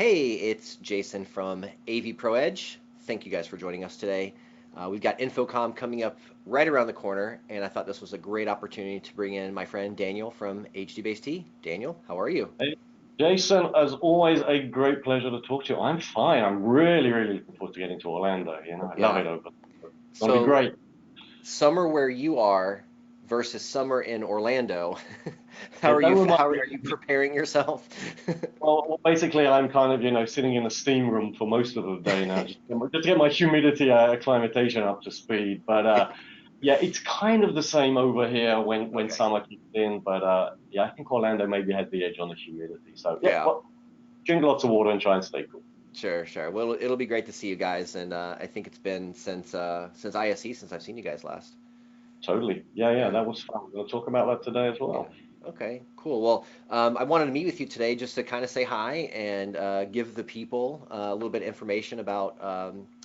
Hey, it's Jason from AVPro Edge. Thank you guys for joining us today. We've got InfoComm coming up right around the corner, and I thought this was a great opportunity to bring in my friend Daniel from HDBaseT. Daniel, how are you? Hey, Jason, as always, a great pleasure to talk to you. I'm fine. I'm really looking forward to getting to Orlando. I love Yeah. it over there. It's gonna be So, great. summer where you are versus summer in Orlando. How Yeah, are you? don't remind How me. are you preparing yourself? Well, basically, I'm kind of, sitting in a steam room for most of the day now, just to get my humidity acclimatation up to speed. But yeah, it's kind of the same over here when Okay. summer kicks in. But yeah, I think Orlando maybe has the edge on the humidity. So yeah, Yeah. well, drink lots of water and try and stay cool. Sure. Well, it'll be great to see you guys, and I think it's been since ISE since I've seen you guys last. Totally. Yeah, Yeah. that was fun. We'll talk about that today as Yeah. well. Okay, cool. Well, I wanted to meet with you today just to kind of say hi and give the people a little bit of information about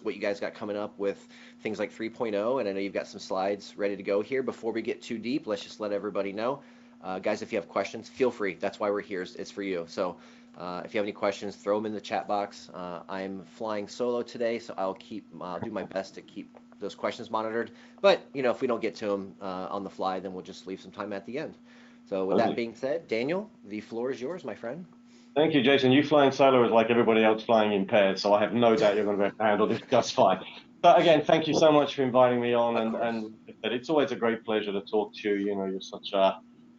what you guys got coming up with things like 3.0. And I know you've got some slides ready to go here. Before we get too deep, let's just let everybody know. Guys, if you have questions, feel free. That's why we're here. It's for you. So if you have any questions, throw them in the chat box. I'm flying solo today, so I'll do my best to keep those questions monitored. But, if we don't get to them on the fly, then we'll just leave some time at the end. So with that Totally. being said, Daniel, the floor is yours, my friend. Thank you, Jason. You flying solo is like everybody else flying in pairs, so I have no doubt you're going to be able to handle this just fine. But again, thank you so much for inviting me on, Of and course. like I said, it's always a great pleasure to talk to you. You're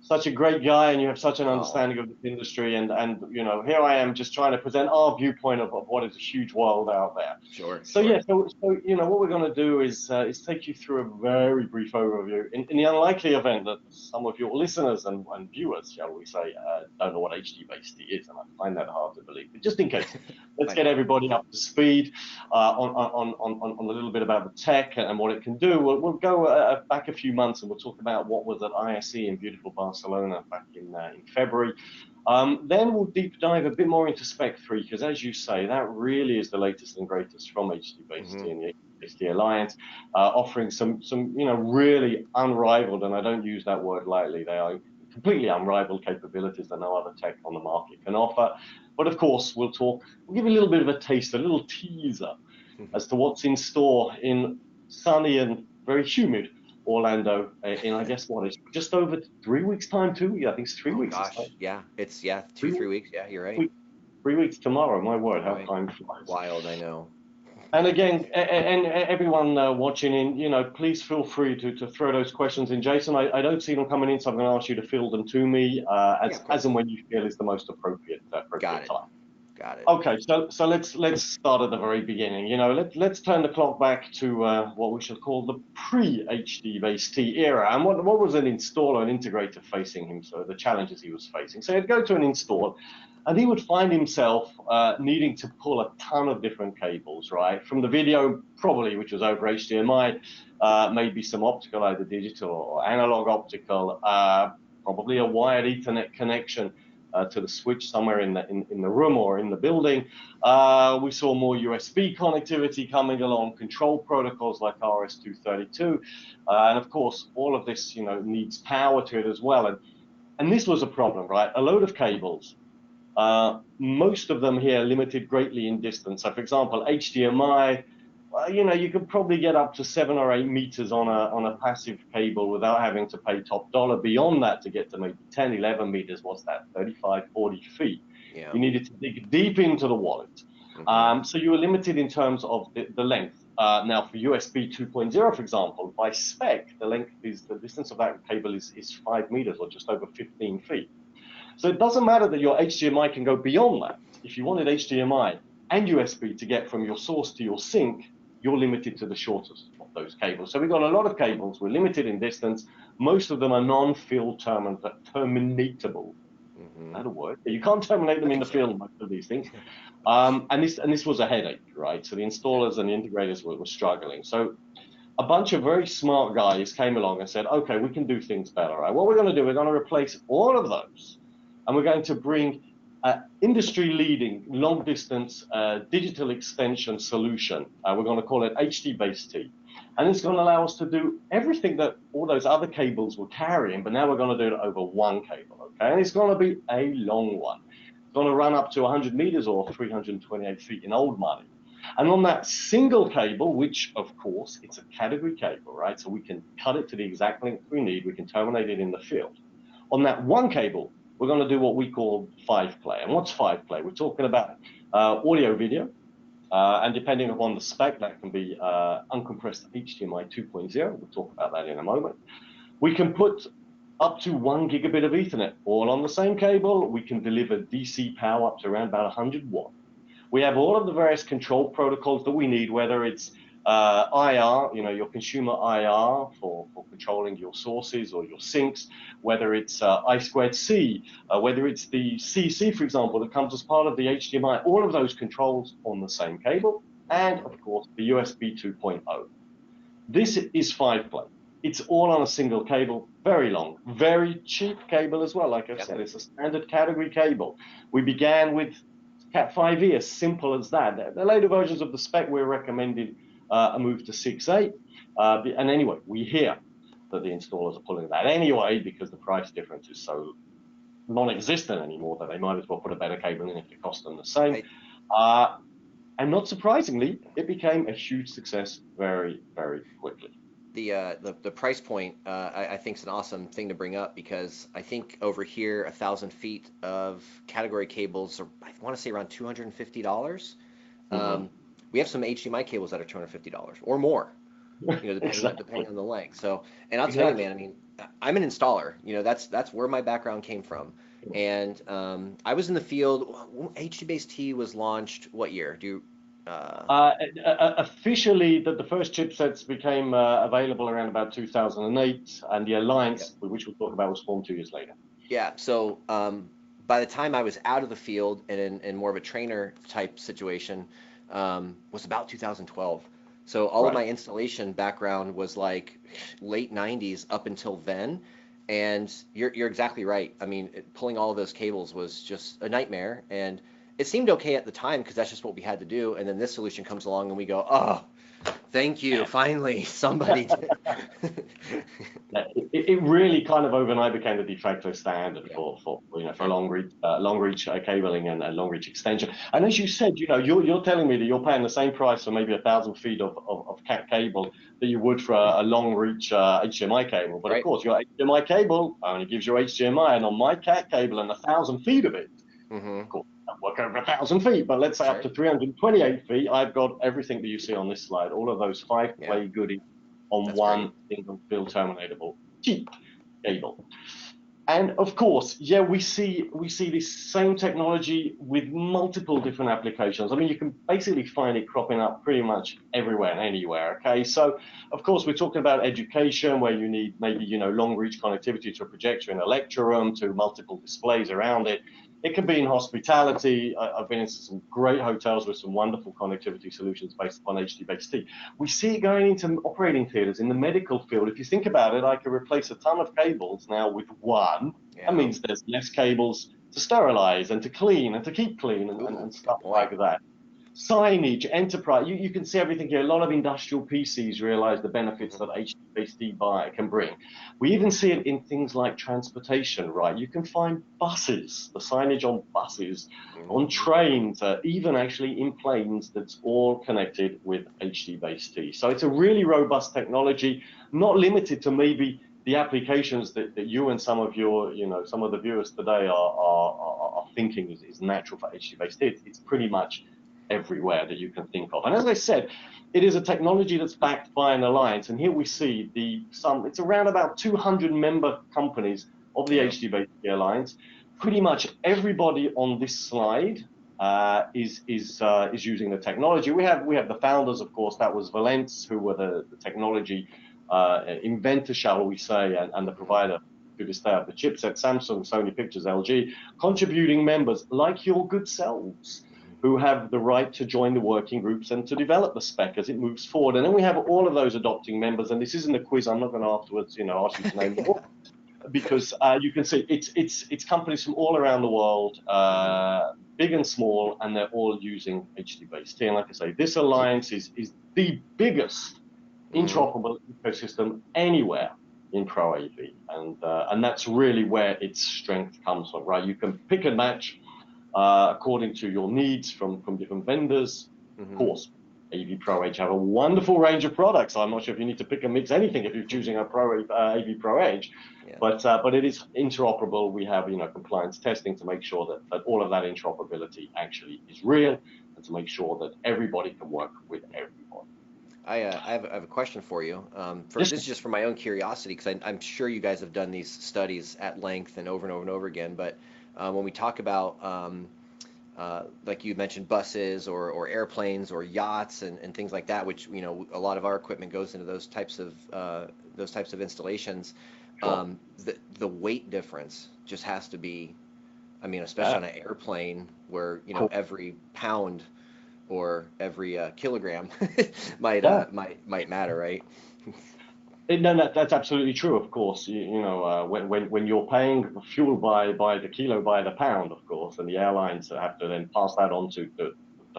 such a great guy, and you have such an Oh, understanding of the industry. And here I am just trying to present our viewpoint of what is a huge world out there. sure, So yeah, sure. so what we're going to do is take you through a very brief overview. In the unlikely event that some of your listeners and viewers, shall we say, don't know what HDBaseT is, and I find that hard to believe. But just in case, let's I get know. everybody up to speed on a little bit about the tech and what it can do. We'll go back a few months and we'll talk about what was at ISE in beautiful Barcelona back in February. Then we'll deep dive a bit more into Spec 3, because as you say, that really is the latest and greatest from HDBaseT Hmm. and the HDBaseT Alliance, offering some really unrivaled, and I don't use that word lightly, they are completely unrivaled capabilities that no other tech on the market can offer. But of course, we'll give you a little bit of a taste, a little teaser as to what's in store in sunny and very humid Orlando in, I guess, what is just over 3 weeks' time, too. Yeah, I think it's three Oh weeks this gosh, time. yeah. It's two, Three 3 weeks. Yeah, you're right. weeks, 3 weeks tomorrow. My word, how Right. time flies. Wild, I know. And again, and everyone watching in, please feel free to throw those questions in. Jason, I don't see them coming in, so I'm going to ask you to field them to me Yeah, of as course. and when you feel is the most Got appropriate it. time. Got it. Okay, so let's start at the very beginning. Let's turn the clock back to what we should call the pre-HDBaseT era. And what was an installer and integrator facing him? So the challenges he was facing. So he'd go to an install, and he would find himself needing to pull a ton of different cables, right? From the video, probably, which was over HDMI, maybe some optical, either digital or analog optical, probably a wired Ethernet connection to the switch somewhere in the room or in the building. We saw more USB connectivity coming along, control protocols like RS-232, and of course, all of this needs power to it as well. And this was a problem, right? A load of cables. Most of them here limited greatly in distance. So, for example, HDMI, you could probably get up to 7 or 8 meters on a passive cable without having to pay top dollar. Beyond that, to get to maybe 10, 11 meters, what's that, 35, 40 feet? Yeah. You needed to dig deep into the wallet. Hmm. So you were limited in terms of the length. Now, for USB 2.0, for example, by spec, the distance of that cable is 5 meters or just over 15 feet. So it doesn't matter that your HDMI can go beyond that. If you wanted HDMI and USB to get from your source to your sink, you're limited to the shortest of those cables. So we've got a lot of cables. We're limited in distance. Most of them are non-field terminatable. Hmm. That'll work. You can't terminate I them in think the so. field, most of these things. And this was a headache, right? So the Yeah. installers and the integrators were struggling. So a bunch of very smart guys came along and said, okay, we can do things better. Right? What we're going to do, we're going to replace all of those, and we're going to bring an industry-leading long-distance digital extension solution. We're going to call it HDBaseT. And it's going to allow us to do everything that all those other cables were carrying, but now we're going to do it over one cable, okay? And it's going to be a long one. going to run up to 100 meters or 328 feet in old money. And on that single cable, which of course it's a category cable, right? So we can cut it to the exact length we need. We can terminate it in the field. On that one cable, we're going to do what we call 5-play. And what's 5-play? We're talking about audio, video, and depending upon the spec, that can be uncompressed HDMI 2.0. We'll talk about that in a moment. We can put up to 1 gigabit of Ethernet all on the same cable. We can deliver DC power up to around about 100 watts. We have all of the various control protocols that we need, whether it's IR, your consumer IR for controlling your sources or your sinks, whether it's I2C, whether it's the CC, for example, that comes as part of the HDMI, all of those controls on the same cable, and of course the USB 2.0. This is 5-play. It's all on a single cable, very long, very cheap cable as well. Like I said, it's a standard category cable. We began with Cat 5e, as simple as that. The later versions of the spec, we're recommending a move to 6.8. And anyway, we hear that the installers are pulling that anyway because the price difference is so non-existent anymore that they might as well put a better cable in if it costs them the same. And not surprisingly, it became a huge success very, very quickly. The price point I think is an awesome thing to bring up, because I think over here 1,000 feet of category cables are, I want to say, around $250. We have some HDMI cables that are $250 or more, depending on the length. So, and I'll tell you, man, I mean, I'm an installer. That's where my background came from. And I was in the field. HDBaseT was launched what year? Officially, the first chipsets became available around about 2008, and the alliance, which we'll talk about, was formed 2 years later. Yeah. So by the time I was out of the field and in more of a trainer type situation, was about 2012. So all of my installation background was like late 90s up until then. And you're exactly right. I mean, pulling all of those cables was just a nightmare. And it seemed okay at the time because that's just what we had to do. And then this solution comes along and we go, oh, thank you. Finally, somebody did. It really kind of overnight became the de facto standard for long reach cabling and long reach extension. And as you said, you're telling me that you're paying the same price for maybe 1,000 feet of cat cable that you would for a long reach HDMI cable. But of course, your HDMI cable only gives you HDMI, and on my cat cable and 1,000 feet of it, of course, I work over 1,000 feet, but let's say up to 328 feet, I've got everything that you see on this slide, all of those 5-play goodies on one single field terminatable cheap cable. And of course, we see this same technology with multiple different applications. I mean, you can basically find it cropping up pretty much everywhere and anywhere. Okay, so of course we're talking about education, where you need maybe long reach connectivity to a projector in a lecture room, to multiple displays around it. It can be in hospitality. I've been in some great hotels with some wonderful connectivity solutions based upon HDBaseT. We see it going into operating theaters in the medical field. If you think about it, I could replace a ton of cables now with one. That means there's less cables to sterilize and to clean and to keep clean and stuff like that. Signage, enterprise, you can see everything here. A lot of industrial PCs realize the benefits that HDBaseT can bring. We even see it in things like transportation, right? You can find buses, the signage on buses, on trains, even actually in planes, that's all connected with HDBaseT. So it's a really robust technology, not limited to maybe the applications that you and some of your, some of the viewers today are thinking is natural for HDBaseT. It's pretty much everywhere that you can think of. And as I said, it is a technology that's backed by an alliance. And here we see it's around about 200 member companies of the HDBaseT Alliance. Pretty much everybody on this slide is using the technology. We have the founders, of course. That was Valence, who were the technology inventor, shall we say, and the provider to this day of the chipset. Samsung, Sony Pictures, LG, contributing members like your good selves, who have the right to join the working groups and to develop the spec as it moves forward. And then we have all of those adopting members. And this isn't a quiz. I'm not going to afterwards, ask you to name them all, because you can see it's companies from all around the world, big and small, and they're all using HDBaseT. And like I say, this alliance is the biggest interoperable ecosystem anywhere in Pro AV, and that's really where its strength comes from, right? You can pick and match according to your needs from different vendors. Mm-hmm. Of course, AVPro Edge have a wonderful range of products. I'm not sure if you need to pick and mix anything if you're choosing a AVPro Edge, Yeah. but it is interoperable. We have compliance testing to make sure that all of that interoperability actually is real, and to make sure that everybody can work with everybody. I have a question for you. This is just for my own curiosity, because I'm sure you guys have done these studies at length and over and over and over again. But when we talk about, like you mentioned, buses or airplanes or yachts and things like that, which a lot of our equipment goes into those types of installations. Sure. The weight difference just has to be, I mean, especially on an airplane where Cool. every pound or every kilogram might matter, right? No, that's absolutely true. Of course, when you're paying fuel by the kilo, by the pound, of course, and the airlines have to then pass that on to the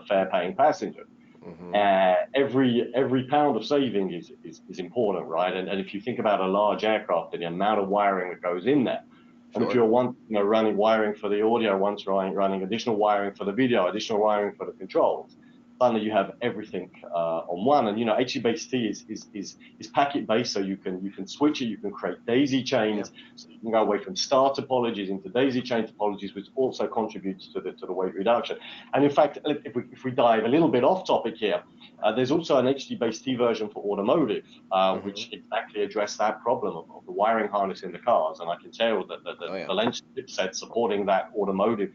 fare-paying passenger. Mm-hmm. Every pound of saving is important, right? And if you think about a large aircraft and the amount of wiring that goes in there, and if you're running wiring for the audio, once running additional wiring for the video, additional wiring for the controls, suddenly you have everything on one. And HDBaseT is packet based, so you can switch it, you can create daisy chains, so you can go away from star topologies into daisy chain topologies, which also contributes to the weight reduction. And in fact, if we dive a little bit off topic here, there's also an HDBaseT version for automotive, which exactly addressed that problem of the wiring harness in the cars. And I can tell that the lens chipset supporting that automotive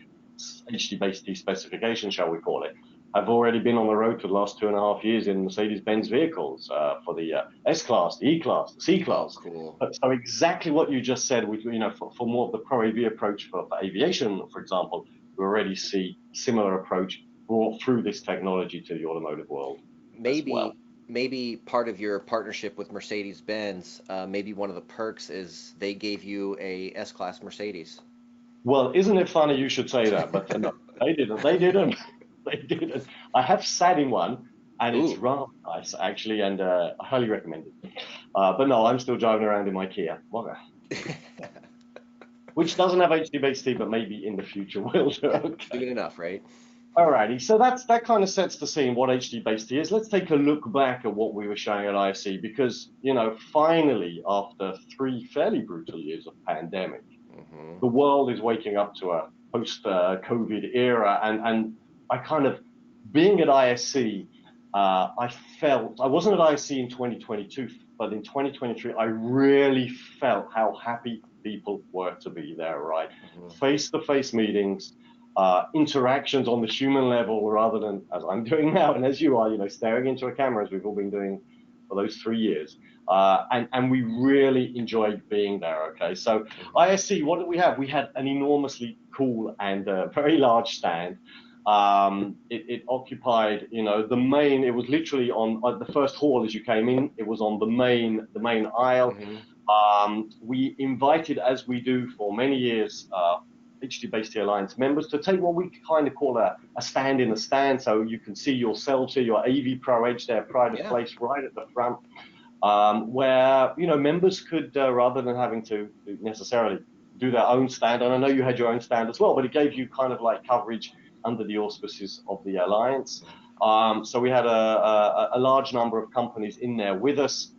HDBaseT specification, shall we call it, have already been on the road for the last 2.5 years in Mercedes-Benz vehicles for the S-Class, the E-Class, the C-Class. Oh, cool. So exactly what you just said, for more of the Pro AV approach for aviation, for example, we already see similar approach brought through this technology to the automotive world. Maybe part of your partnership with Mercedes-Benz, maybe one of the perks is they gave you a S-Class Mercedes. Well, isn't it funny you should say that? But no, they didn't. They didn't. They didn't. I have sat in one, and it's rather nice, actually, and I highly recommend it. But no, I'm still driving around in my Kia, which doesn't have HDBaseT, but maybe in the future will do. Okay. Soon enough, right? Alrighty, so that kind of sets the scene what HDBaseT is. Let's take a look back at what we were showing at ISE, because finally, after 3 fairly brutal years of pandemic, the world is waking up to a post-COVID era, and I kind of, being at ISE, I felt, I wasn't at ISE in 2022, but in 2023, I really felt how happy people were to be there, right? Face-to-face meetings, interactions on the human level rather than, as I'm doing now, and as you are, staring into a camera, as we've all been doing for those 3 years. And we really enjoyed being there, okay? So ISE, what did we have? We had an enormously cool and very large stand. It occupied, the main, it was literally on the first hall as you came in, it was on the main aisle. We invited, as we do for many years, HDBaseT Alliance members to take what we kind of call a stand in the stand, so you can see yourselves here, your AVPro Edge there, pride of place right at the front, where members could, rather than having to necessarily do their own stand, and I know you had your own stand as well, but it gave you kind of like coverage under the auspices of the Alliance. So we had a large number of companies in there with us.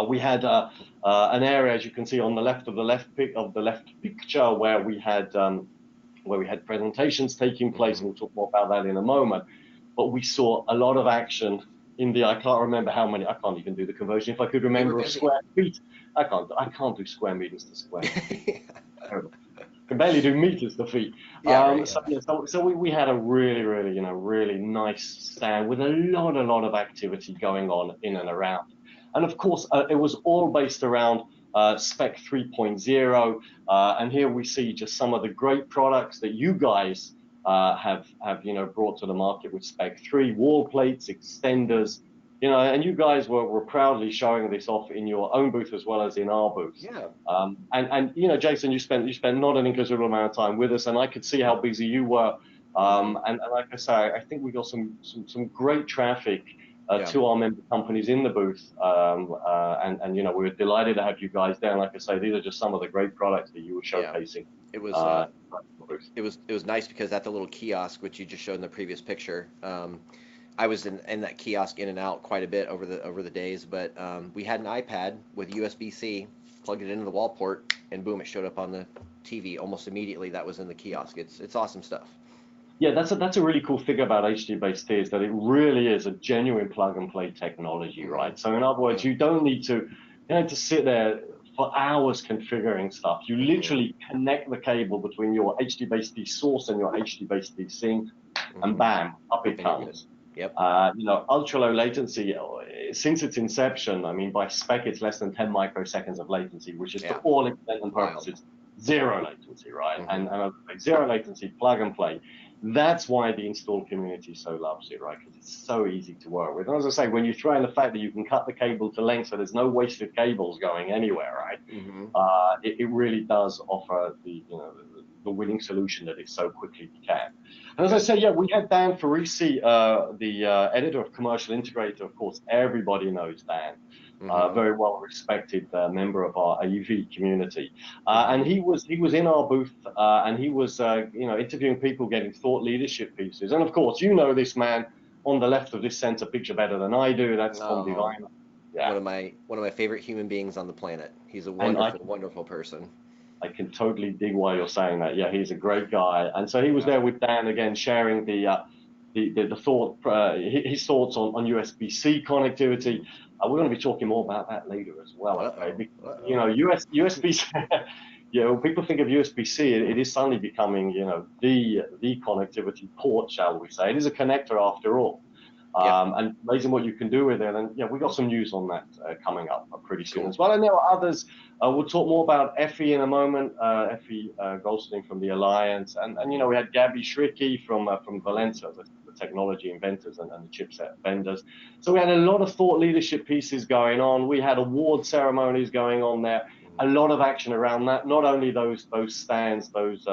We had an area, as you can see on the left of the left picture, where we had presentations taking place, and we'll talk more about that in a moment. But we saw a lot of action in the, I can't remember how many, I can't even do the conversion. If I could remember of square feet, I can't do square meters to square feet. I can barely do meters to feet. So we had a really nice stand with a lot of activity going on in and around. And of course, it was all based around Spec 3.0. And here we see just some of the great products that you guys have brought to the market with Spec 3, wall plates, extenders, and you guys were proudly showing this off in your own booth as well as in our booth. Yeah. And Jason, you spent not an inconsiderable amount of time with us, and I could see how busy you were. And like I say, I think we got some great traffic to our member companies in the booth. And you know, we were delighted to have you guys there. And like I say, these are just some of the great products that you were showcasing. It was it was nice because at the little kiosk, which you just showed in the previous picture, I was in that kiosk in and out quite a bit over the days, but we had an iPad with USB-C, plugged it into the wall port, and boom, it showed up on the TV almost immediately. That was in the kiosk. It's awesome stuff. Yeah, that's a really cool thing about HDBaseT is that it really is a genuine plug and play technology, right? So in other words, you don't need to sit there for hours configuring stuff. You literally connect the cable between your HDBaseT source and your HDBaseT sink, and bam, up it comes. Yep. You know, ultra low latency, since its inception, I mean, by spec, it's less than 10 microseconds of latency, which is to all intents and purposes zero latency, right? And zero latency, plug and play. That's why the install community so loves it, right? Because it's so easy to work with. And as I say, when you throw in the fact that you can cut the cable to length, so there's no wasted cables going anywhere, right? It really does offer the winning solution that it so quickly can. And as I say, yeah, we had Dan Farisi, the editor of Commercial Integrator. Of course, everybody knows Dan. Very well respected member of our AV community, and he was in our booth, and he was interviewing people, getting thought leadership pieces. And of course, you know this man on the left of this center picture better than I do. That's Tom Divine. Yeah. One of my favorite human beings on the planet. He's a wonderful person. I can totally dig why you're saying that. Yeah, he's a great guy, and so he was there with Dan again, sharing the thought, his thoughts on USB-C connectivity. We're going to be talking more about that later as well. Okay? You know, USB-C. You know, people think of USB-C, it is suddenly becoming, you know, the connectivity port, shall we say? It is a connector after all. And amazing what you can do with it. And yeah, we got some news on that coming up pretty soon as well. And there are others. We'll talk more about Effie in a moment. Effie Goldstein from the Alliance, and you know, we had Gabby Shricki from Valencia, the technology inventors and the chipset vendors. So we had a lot of thought leadership pieces going on. We had award ceremonies going on there. A lot of action around that. Not only those stands, those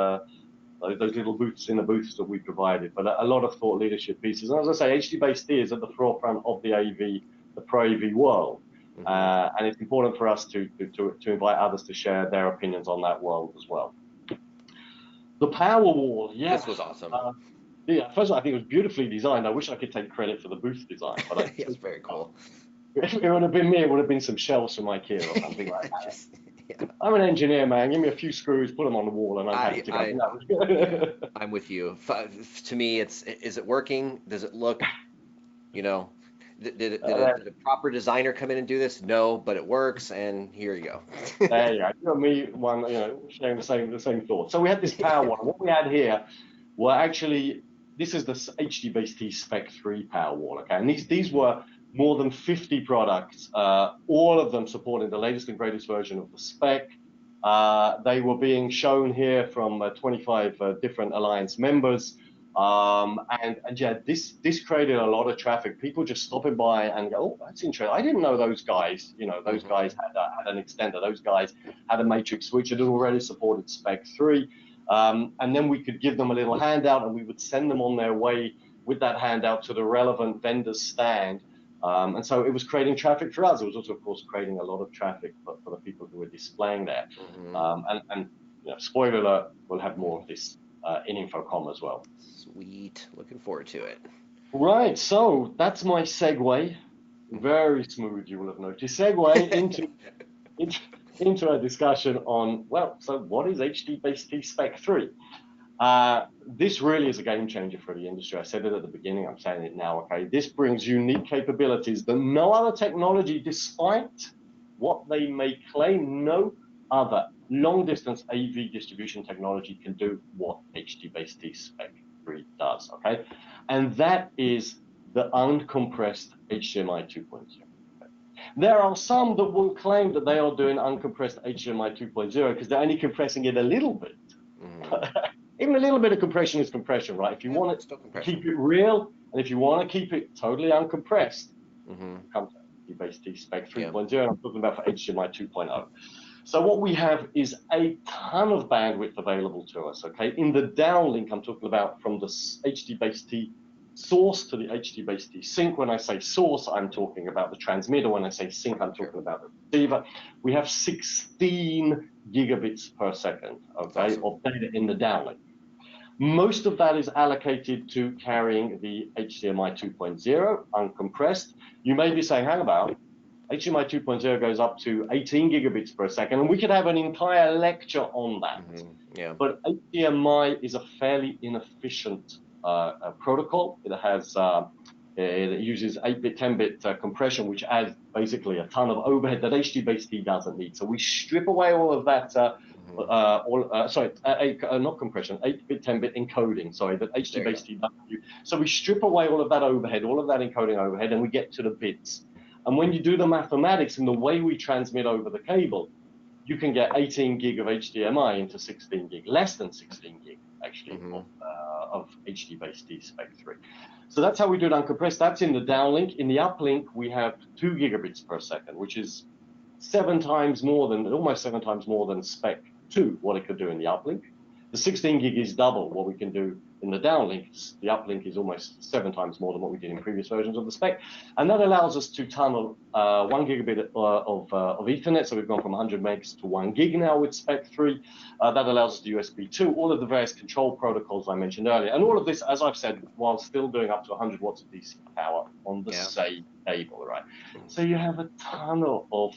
little booths in the booths that we provided, but a lot of thought leadership pieces. And as I say, HDBaseT is at the forefront of the Pro AV world, and it's important for us to invite others to share their opinions on that world as well. The Power Wall, yes. This was awesome. Yeah, first of all, I think it was beautifully designed. I wish I could take credit for the booth design, but it's very cool. If it would have been me, it would have been some shelves from IKEA or something like that. I'm an engineer, man. Give me a few screws, put them on the wall, and I'm happy to go. I'm with you. To me, is it working? Does it look, you know, did a proper designer come in and do this? No, but it works, and here you go. There you go. You and me, sharing the same thought. So we had this Power Wall. What we had here were actually, this is the HDBaseT Spec 3 Power Wall, okay? And these were more than 50 products, all of them supporting the latest and greatest version of the Spec. They were being shown here from 25 different Alliance members. And yeah, this created a lot of traffic. People just stopping by and go, oh, that's interesting. I didn't know those guys, those guys had an extender. Those guys had a matrix switch that already supported Spec 3. And then we could give them a little handout, and we would send them on their way with that handout to the relevant vendor's stand. And so it was creating traffic for us. It was also, of course, creating a lot of traffic for the people who were displaying there. And spoiler alert, we'll have more of this in InfoComm as well. Sweet. Looking forward to it. Right. So that's my segue. Very smooth, you will have noticed. Segue into a discussion on, so what is HDBaseT Spec 3? This really is a game changer for the industry. I said it at the beginning, I'm saying it now, okay? This brings unique capabilities that no other technology, despite what they may claim, no other long-distance AV distribution technology can do what HDBaseT Spec 3 does, okay? And that is the uncompressed HDMI 2.0. There are some that will claim that they are doing uncompressed HDMI 2.0 because they're only compressing it a little bit. Even a little bit of compression is compression, right? If you want to keep it real, and if you want to keep it totally uncompressed, come to HDBaseT Spec 3.0. I'm talking about for HDMI 2.0. So what we have is a ton of bandwidth available to us, okay? In the downlink, I'm talking about from the HDBaseT source to the HDBaseT sync. When I say source, I'm talking about the transmitter. When I say sync, I'm talking about the receiver. We have 16 gigabits per second, okay, awesome. of data in the downlink. Most of that is allocated to carrying the HDMI 2.0 uncompressed. You may be saying, hang about, HDMI 2.0 goes up to 18 gigabits per second, and we could have an entire lecture on that. Yeah. But HDMI is a fairly inefficient protocol. It uses 8-bit, 10-bit compression, which adds basically a ton of overhead that HDBaseT doesn't need. So we strip away all of that, not compression, 8-bit, 10-bit encoding, sorry, that HDBaseT doesn't use. So we strip away all of that overhead, all of that encoding overhead, and we get to the bits. And when you do the mathematics and the way we transmit over the cable, you can get 18 gig of HDMI into 16 gig, less than 16 gig, actually, of HDBaseT Spec 3. So that's how we do it uncompressed. That's in the downlink. In the uplink, we have 2 gigabits per second, which is almost 7 times more than Spec 2, what it could do in the uplink. The 16 gig is double what we can do in the downlink. The uplink is almost 7 times more than what we did in previous versions of the Spec. And that allows us to tunnel 1 gigabit of Ethernet. So we've gone from 100 megs to 1 gig now with Spec 3. That allows us to USB 2, all of the various control protocols I mentioned earlier. And all of this, as I've said, while still doing up to 100 watts of DC power on the same cable, right? So you have a ton of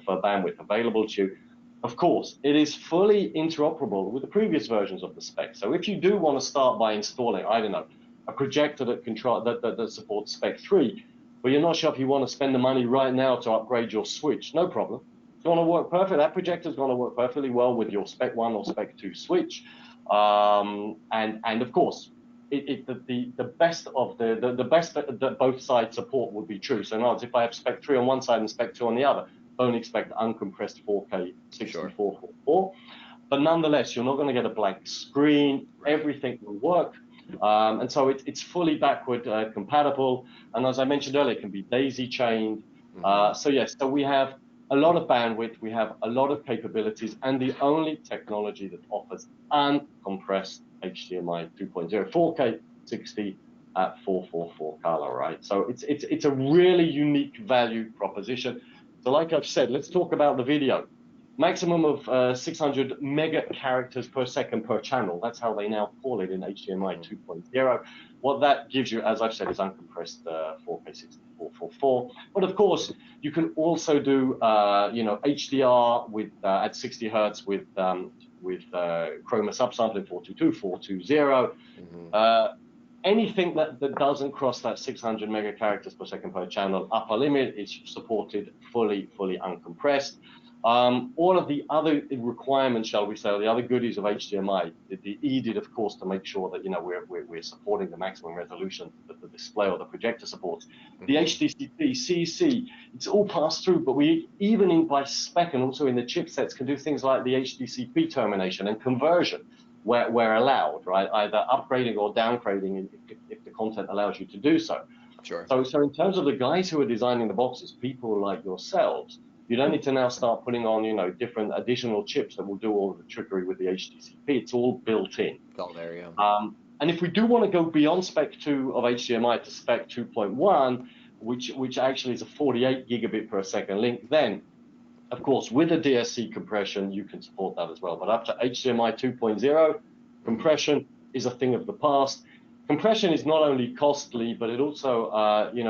bandwidth available to you. Of course, it is fully interoperable with the previous versions of the Spec. So if you do want to start by installing, I don't know, a projector that supports Spec 3, but you're not sure if you want to spend the money right now to upgrade your switch, no problem. It's going to work perfect. That projector is going to work perfectly well with your Spec 1 or Spec 2 switch. And of course, the best that both sides support would be true. So in other words, if I have Spec 3 on one side and Spec 2 on the other, don't expect uncompressed 4K 6444. But nonetheless, you're not going to get a blank screen. Everything will work. And so it's fully backward compatible. And as I mentioned earlier, it can be daisy chained. So yes, so we have a lot of bandwidth, we have a lot of capabilities, and the only technology that offers uncompressed HDMI 2.0 4K 60 at 444 color, right? So it's a really unique value proposition. So like I've said, let's talk about the video. Maximum of 600 mega characters per second per channel. That's how they now call it in HDMI 2.0. What that gives you, as I've said, is uncompressed 4K 6444. But of course, you can also do HDR with at 60 hertz with chroma subsampling 422, 420. Anything that doesn't cross that 600 mega characters per second per channel upper limit is supported fully uncompressed. All of the other requirements, shall we say, the other goodies of HDMI, the EDID, of course, to make sure that we're supporting the maximum resolution that the display or the projector supports. The HDCP, CC, it's all passed through, but we even by spec and also in the chipsets can do things like the HDCP termination and conversion where allowed, right? Either upgrading or downgrading if the content allows you to do so. Sure. So in terms of the guys who are designing the boxes, people like yourselves, you don't need to now start putting on, different additional chips that will do all the trickery with the HDCP. It's all built in. It's all there, yeah. And if we do want to go beyond Spec 2 of HDMI to Spec 2.1, which actually is a 48 gigabit per second link, then, of course, with a DSC compression, you can support that as well. But up to HDMI 2.0, compression is a thing of the past. Compression is not only costly, but it also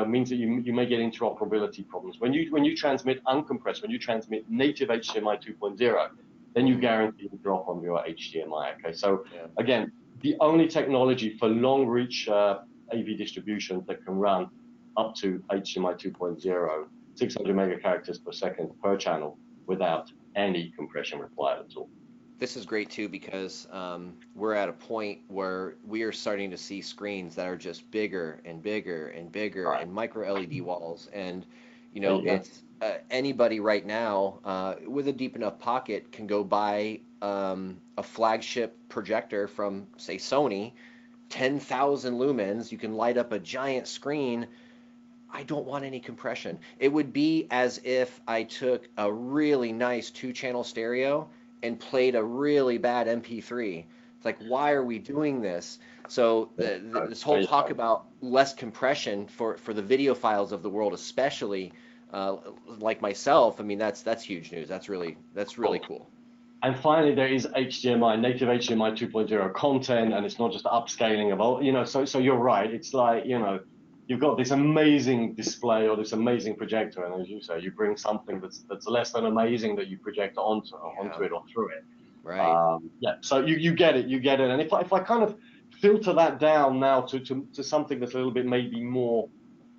means that you may get interoperability problems. When you transmit uncompressed, when you transmit native HDMI 2.0, then you guarantee a drop on your HDMI. Okay, so again, the only technology for long reach AV distribution that can run up to HDMI 2.0, 600 mega characters per second per channel without any compression required at all. This is great too because we're at a point where we are starting to see screens that are just bigger and bigger and bigger and micro LED walls, and it's anybody right now with a deep enough pocket can go buy a flagship projector from, say, Sony, 10,000 lumens. You can light up a giant screen. I don't want any compression. It would be as if I took a really nice 2-channel stereo and played a really bad MP3. It's like, why are we doing this? So this whole talk about less compression for the video files of the world, especially like myself, I mean, that's huge news. That's really cool. And finally, there is HDMI, native HDMI 2.0 content, and it's not just upscaling of all, so you're right. It's like, you've got this amazing display or this amazing projector, and as you say, you bring something that's less than amazing that you project onto it or through it. Right. Yeah, so you get it. And if I kind of filter that down now to something that's a little bit maybe more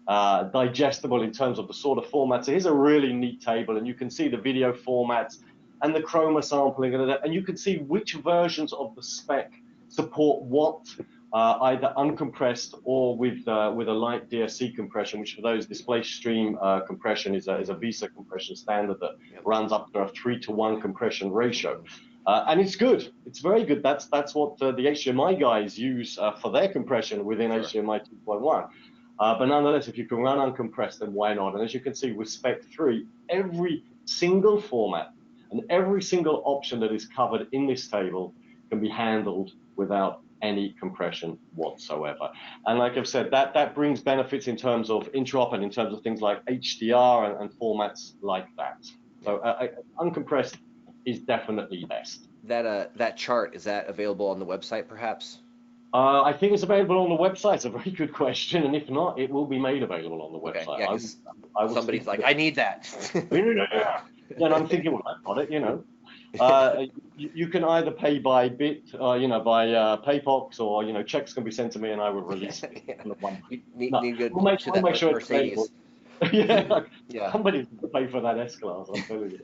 digestible in terms of the sort of formats. So here's a really neat table, and you can see the video formats and the chroma sampling, and you can see which versions of the spec support what, either uncompressed or with a light DSC compression, which for those display stream compression is a VESA compression standard that runs up to a 3:1 compression ratio. And it's good. It's very good. That's what the HDMI guys use for their compression within HDMI 2.1. But nonetheless, if you can run uncompressed, then why not? And as you can see with Spec 3, every single format and every single option that is covered in this table can be handled without any compression whatsoever. And like I've said, that brings benefits in terms of interop and in terms of things like HDR and formats like that. So uncompressed is definitely best. That chart, is that available on the website perhaps? I think it's available on the website. It's a very good question, and if not, it will be made available on the website. Okay, yeah, somebody's like, I need that. Yeah, and I'm thinking, well, I've got it, you can either pay by bit, by PayPox, or checks can be sent to me, and I will release it. Need good we'll make sure it's available. Yeah. Somebody's going to pay for that S-Class, I'm telling you.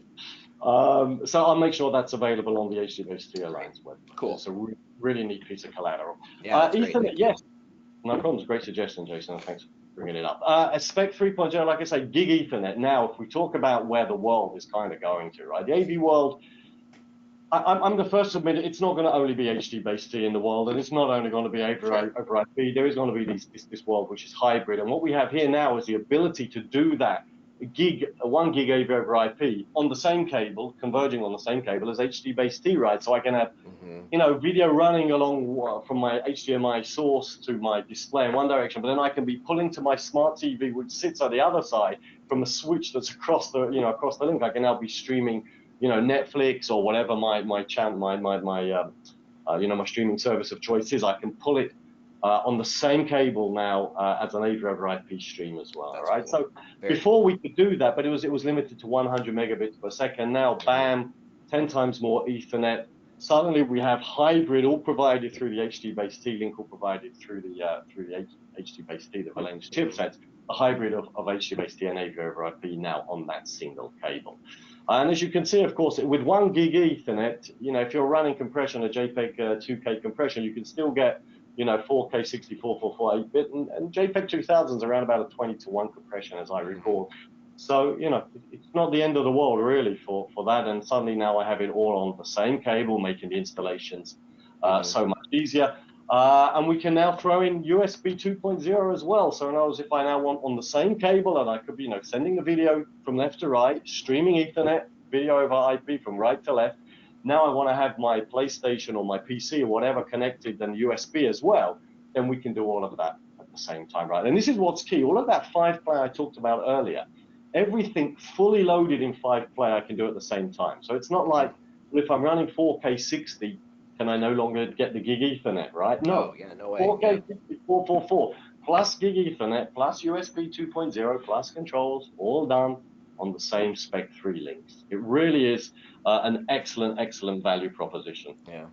So I'll make sure that's available on the HDBaseT Alliance web. Cool. It's a really neat piece of collateral. Yeah, Ethernet, yes. No problems. Great suggestion, Jason. Thanks for bringing it up. A Spec 3.0, like I say, gig Ethernet. Now, if we talk about where the world is kind of going to, right? The AV world, I'm the first to admit it's not going to only be HDBaseT in the world, and it's not only going to be over IP. There is going to be this world which is hybrid. And what we have here now is the ability to do that. 1 gig AV over IP on the same cable, converging on the same cable as HDBaseT, right? So I can have, video running along from my HDMI source to my display in one direction, but then I can be pulling to my smart TV, which sits on the other side, from a switch that's across the, across the link. I can now be streaming, Netflix or whatever my channel, my streaming service of choice is. I can pull it on the same cable now as an AV over IP stream as well. That's right. Cool. So before we could do that, but it was limited to 100 megabits per second. Now, bam, 10 times more Ethernet. Suddenly we have hybrid, all provided through the HDBaseT link, all provided through the HDBaseT, the Valence chipsets. A hybrid of HDBaseT and AV over IP now on that single cable. And as you can see, of course, with 1 gig Ethernet, if you're running compression, a JPEG 2K compression, you can still get 4K 64, 448 bit, and JPEG 2000 is around about a 20:1 compression, as I recall. So, it's not the end of the world, really, for that. And suddenly now I have it all on the same cable, making the installations so much easier. And we can now throw in USB 2.0 as well. So in other words, if I now want on the same cable, and I could be, sending the video from left to right, streaming Ethernet, video over IP from right to left. Now I want to have my PlayStation or my PC or whatever connected and USB as well, then we can do all of that at the same time, right? And this is what's key. All of that 5-play I talked about earlier, everything fully loaded in 5-play I can do at the same time. So it's not like, well, if I'm running 4K 60, can I no longer get the gig Ethernet, right? No. Oh, yeah, no way. 4K 60, 444, plus gig Ethernet, plus USB 2.0, plus controls, all done on the same Spec 3 links. It really is an excellent value proposition. Yeah.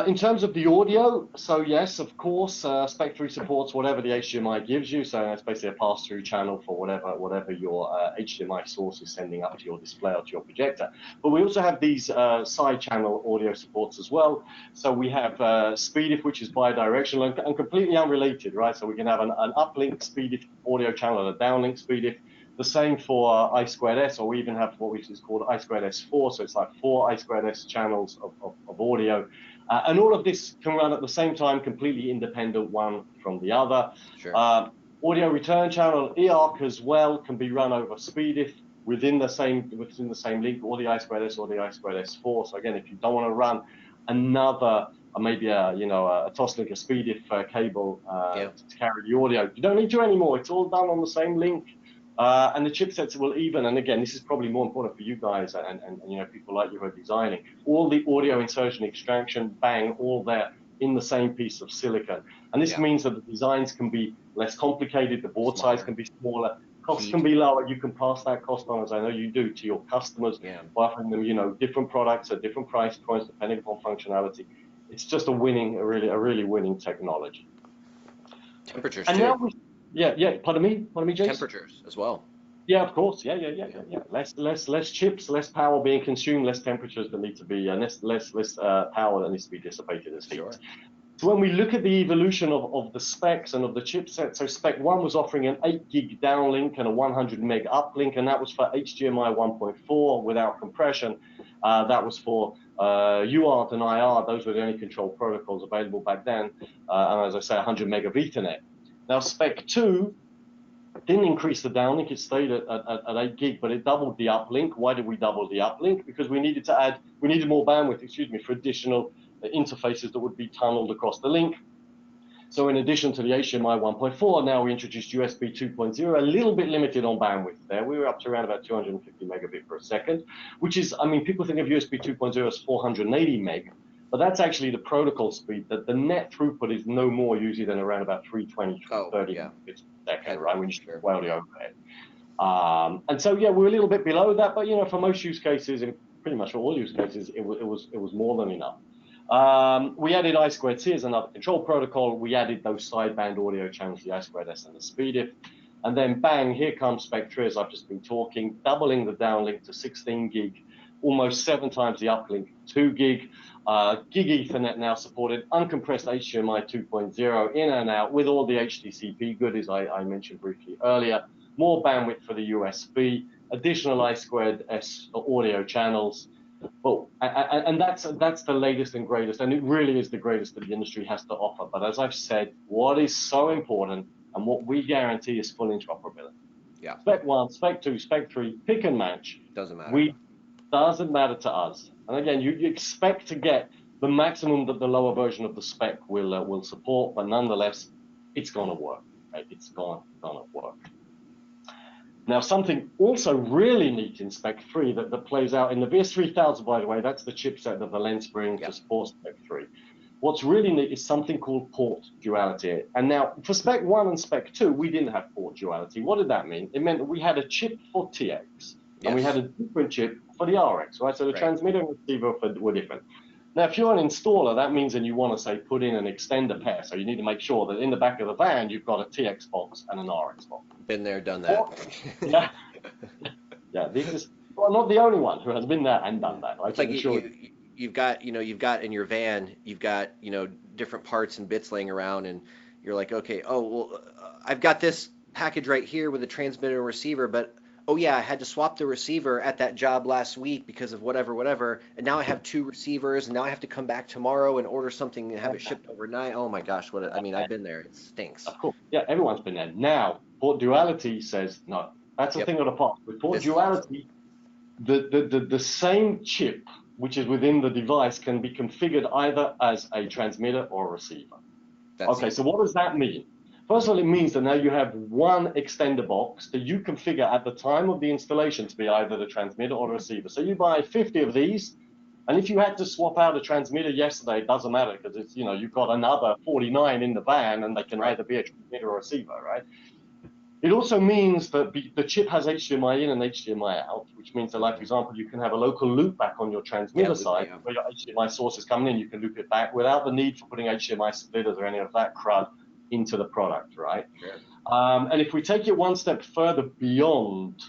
In terms of the audio, so yes, of course, Spec 3 supports whatever the HDMI gives you. So it's basically a pass-through channel for whatever your HDMI source is sending up to your display or to your projector. But we also have these side channel audio supports as well. So we have SpeedIF, which is bidirectional and completely unrelated, right? So we can have an uplink SpeedIF audio channel and a downlink SpeedIF. The same for I2S, or we even have what is called I2S4. So it's like 4 I2S channels of audio. And all of this can run at the same time, completely independent one from the other. Sure. Audio return channel, eARC as well, can be run over SpeedIF within the same link, or the I2S or the I2S4. So again, if you don't want to run another, maybe a a Toslink, a SpeedIF cable to carry the audio. You don't need to anymore. It's all done on the same link. And the chipsets will even, and again, this is probably more important for you guys and people like you who are designing, all the audio insertion, extraction, bang, all there in the same piece of silicon. And this means that the designs can be less complicated, the board size can be smaller, costs can be lower. You can pass that cost on, as I know you do, to your customers by offering them, different products at different price points depending upon functionality. It's just a really winning technology. Temperatures and too. Now pardon me, Jason? Temperatures as well. Yeah, of course. Yeah. Less chips, less power being consumed, less temperatures that need to be, less power that needs to be dissipated as heat. Sure. So when we look at the evolution of the specs and of the chipset, so Spec 1 was offering an 8 gig downlink and a 100 meg uplink, and that was for HDMI 1.4 without compression. That was for UART and IR. Those were the only control protocols available back then. And as I say, 100 meg of Ethernet. Now Spec 2 didn't increase the downlink. It stayed at 8 gig, but it doubled the uplink. Why did we double the uplink? Because we needed more bandwidth, for additional interfaces that would be tunneled across the link. So in addition to the HDMI 1.4, now we introduced USB 2.0, a little bit limited on bandwidth there. We were up to around about 250 megabit per second, which is, people think of USB 2.0 as 480 meg, but that's actually the protocol speed. That the net throughput is no more usually than around about 320, 330 megabits per second, right? When you strip away the overhead. And so, we're a little bit below that, but for most use cases, in pretty much all use cases, it was more than enough. We added I2C as another control protocol. We added those sideband audio channels, the I2S and the SpeedIF. And then bang, here comes Spec 3, as I've just been talking, doubling the downlink to 16 gig, almost 7 times the uplink, 2 gig. Gig Ethernet now supported, uncompressed HDMI 2.0 in and out with all the HDCP goodies I mentioned briefly earlier. More bandwidth for the USB, additional I2S audio channels. Well, and that's the latest and greatest, and it really is the greatest that the industry has to offer. But as I've said, what is so important and what we guarantee is full interoperability. Yeah. Spec 1, Spec 2, Spec 3, pick and match. Doesn't matter. Doesn't matter to us. And again, you expect to get the maximum that the lower version of the spec will support, but nonetheless, it's going to work. Right? It's going to work. Now, something also really neat in Spec 3 that plays out in the VS3000, by the way, that's the chipset that the lens brings to support Spec 3. What's really neat is something called port duality. And now, for Spec 1 and Spec 2, we didn't have port duality. What did that mean? It meant that we had a chip for TX, and we had a different chip for the RX, right? So the transmitter and receiver were different. Now, if you're an installer, that means that you want to, say, put in an extender pair. So you need to make sure that in the back of the van, you've got a TX box and an RX box. Been there, done that. This is not the only one who has been there and done that. It's like you've got in your van, you've got, different parts and bits laying around, and you're like, okay, I've got this package right here with a transmitter and receiver, but I had to swap the receiver at that job last week because of whatever, and now I have 2 receivers, and now I have to come back tomorrow and order something and have it shipped overnight. Oh my gosh, I've been there. It stinks. Of course. Yeah, everyone's been there. Now, port duality says no. That's a thing of the past. With port duality, the same chip which is within the device can be configured either as a transmitter or a receiver. So what does that mean? First of all, it means that now you have one extender box that you configure at the time of the installation to be either the transmitter or the receiver. So you buy 50 of these, and if you had to swap out a transmitter yesterday, it doesn't matter because it's, you've got another 49 in the van, and they can either be a transmitter or receiver, right? It also means that the chip has HDMI in and HDMI out, which means that, like, for example, you can have a local loop back on your transmitter side where your HDMI source is coming in. You can loop it back without the need for putting HDMI splitters or any of that crud into the product, right? Sure. And if we take it one step further beyond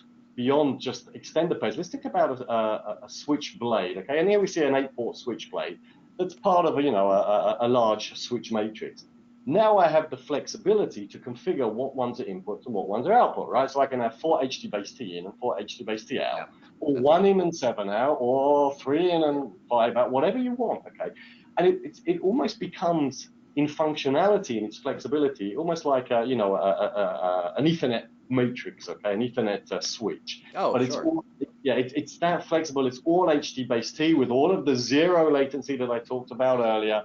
just extender pairs, let's think about a switch blade, okay? And here we see an 8-port switch blade that's part of a large switch matrix. Now I have the flexibility to configure what ones are inputs and what ones are output, right? So I can have 4 HDBaseT in and 4 HDBaseT out, or 1 in and 7 out, or 3 in and 5 out, whatever you want, okay? And it almost becomes, in functionality and its flexibility, almost like an Ethernet matrix, okay, an Ethernet switch. Oh, But it's sure. all, yeah, it's that flexible. It's all HDBaseT with all of the zero latency that I talked about earlier,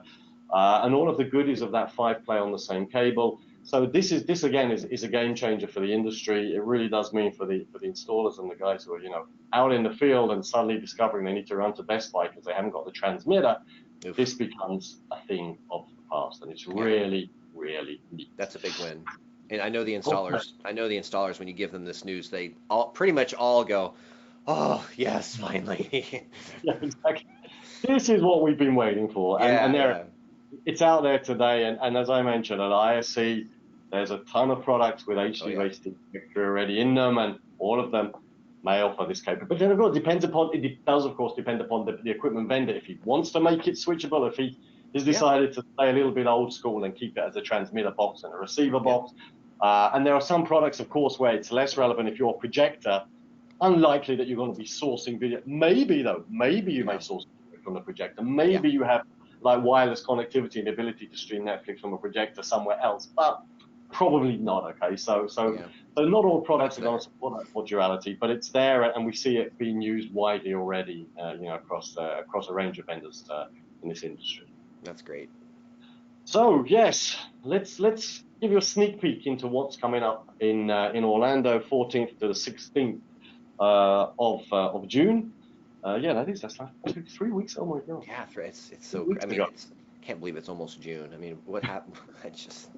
and all of the goodies of that 5-play on the same cable. So this again is a game changer for the industry. It really does mean for the installers and the guys who are out in the field and suddenly discovering they need to run to Best Buy because they haven't got the transmitter. Oof. This becomes a thing of the past, and it's Yeah. really neat. That's a big win. And I know the installers. I know the installers. When you give them this news, they all pretty much all go, "Oh yes, finally." Yeah, exactly. This is what we've been waiting for, and Yeah. it's out there today. And as I mentioned at ISC, there's a ton of products with Oh, yeah. HDBaseT already in them, and all of them may offer this capability. And of course, it does of course depend upon the equipment vendor. If he wants to make it switchable, if he has decided to stay a little bit old school and keep it as a transmitter box and a receiver box. And there are some products, of course, where it's less relevant if you're a projector. Unlikely that you're going to be sourcing video. Maybe though, maybe you may source from the projector. Maybe you have like wireless connectivity and the ability to stream Netflix from a projector somewhere else, but probably not. Okay, so not all products are going to support that modularity, but it's there, and we see it being used widely already, across a range of vendors in this industry. That's great. So yes, let's give you a sneak peek into what's coming up in Orlando, 14th to the 16th of June. That's like 3 weeks. Oh my God. Yeah, it's so. I mean, I can't believe it's almost June. I mean, what happened? I just.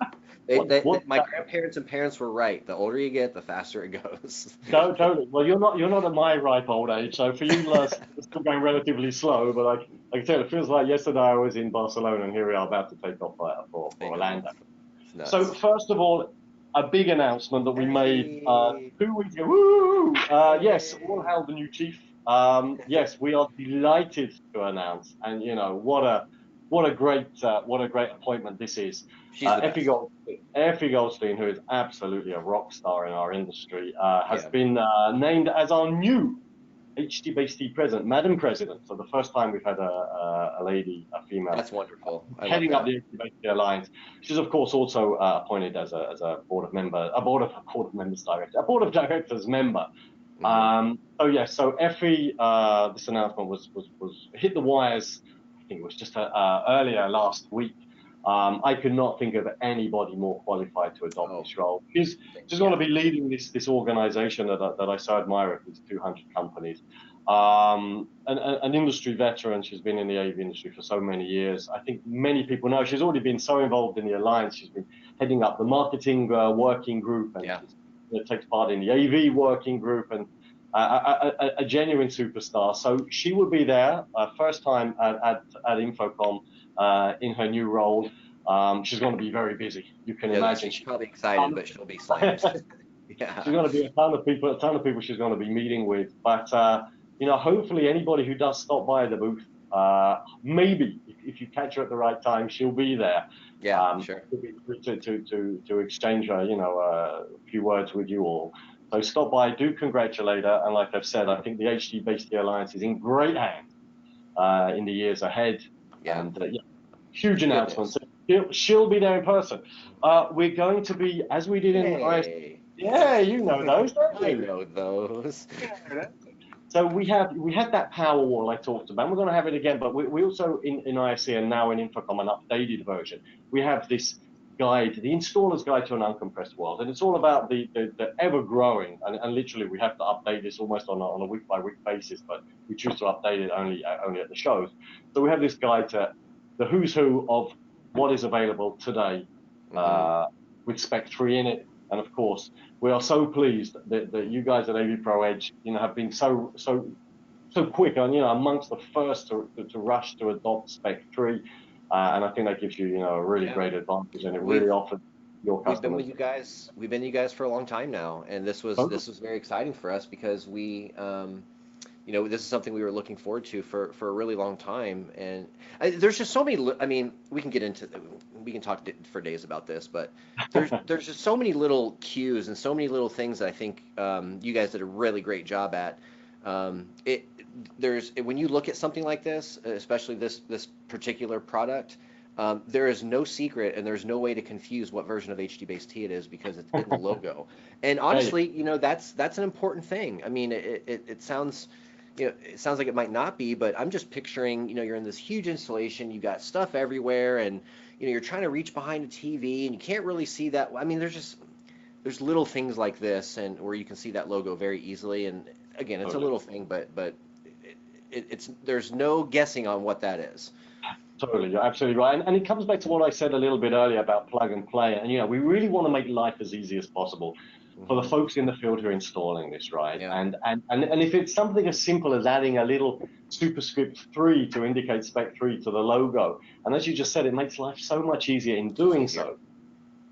My grandparents and parents were right. The older you get, the faster it goes. Totally. Well, you're not at my ripe old age, so for you, it's still going relatively slow. But I can tell it feels like yesterday I was in Barcelona, and here we are about to take off for Orlando. So first of all, a big announcement that we made 2 weeks ago. Woo! Yes, all hail the new chief. Yes, we are delighted to announce, and what a great appointment this is. Effie Goldstein, who is absolutely a rock star in our industry, has been named as our new HDBaseT president, Madam President. So the first time we've had a lady, a female. That's wonderful. Heading up the HDBaseT Alliance. She's of course also appointed as a board of directors member. So Effie, this announcement was hit the wires. I think it was just earlier last week. I could not think of anybody more qualified to adopt this role. She's going to be leading this organization that I so admire, these 200 companies. An industry veteran. She's been in the AV industry for so many years. I think many people know she's already been so involved in the Alliance. She's been heading up the marketing working group, and she takes part in the AV working group, and a genuine superstar. So she will be there, first time at InfoComm in her new role. She's going to be very busy. You can imagine. She's probably excited, but she'll be slammed. She's going to be a ton of people she's going to be meeting with. But hopefully anybody who does stop by the booth, maybe if you catch her at the right time, she'll be there. Sure. To exchange a few words with you all. So stop by, do congratulate her, and like I've said, I think the HDBaseT Alliance is in great hands in the years ahead. And huge announcements. She'll be there in person. We're going to be, as we did in ISC. Yeah, you know those, don't you? I know those. So we had that power wall I talked about. We're going to have it again, but we also in ISC and now in InfoComm an updated version. We have this guide, the installer's guide to an uncompressed world, and it's all about the ever growing, and literally we have to update this almost on a week by week basis, but we choose to update it only at the shows. So we have this guide to the who's who of what is available today with Spec 3 in it, and of course we are so pleased that you guys at AVPro Edge have been so quick and amongst the first to rush to adopt Spec 3. And I think that gives you, a really great advantage, and it really offers your customers. We've been with you guys for a long time now, and this was very exciting for us because we, this is something we were looking forward to for a really long time. And there's just so many. I mean, we can talk for days about this, but there's just so many little cues and so many little things that I think you guys did a really great job at. When you look at something like this, especially this particular product, There is no secret, and there's no way to confuse what version of HDBaseT it is because it's in the logo. And Hey, honestly, that's an important thing. I mean, it sounds, it sounds like it might not be, but I'm just picturing, you're in this huge installation, you got stuff everywhere, and you're trying to reach behind a TV, and you can't really see that. I mean, there's little things like this, and where you can see that logo very easily. And again, it's a totally. little thing, but it's there's no guessing on what that is. Totally, you're absolutely right. And it comes back to what I said a little bit earlier about plug and play. And, we really want to make life as easy as possible for the Hmm. folks in the field who are installing this, right? Yeah. And if it's something as simple as adding a little superscript 3 to indicate spec 3 to the logo, and as you just said, it makes life so much easier in It's doing easier. so,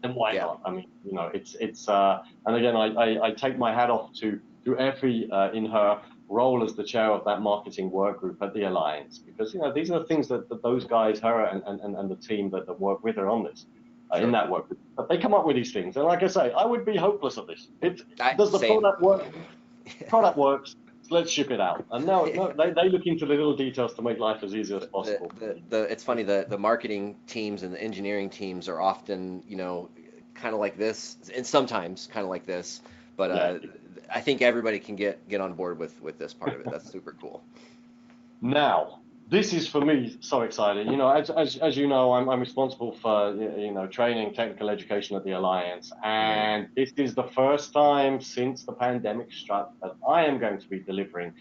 then why Yeah. not? I mean, and again, I take my hat off to Effie in her role as the chair of that marketing work group at the Alliance, because these are the things that those guys, her and the team that work with her on this, in Sure. that work group, but they come up with these things. And like I say, I would be hopeless at this. Does the Same. product work? Product works. Let's ship it out. And no, they look into the little details to make life as easy as possible. It's funny, the marketing teams and the engineering teams are often, kind of like this, and sometimes kind of like this, but Yeah. I think everybody can get on board with this part of it. That's super cool. Now, this is for me so exciting. As you know, I'm responsible for training, technical education at the Alliance, Hmm. and this is the first time since the pandemic struck that I am going to be delivering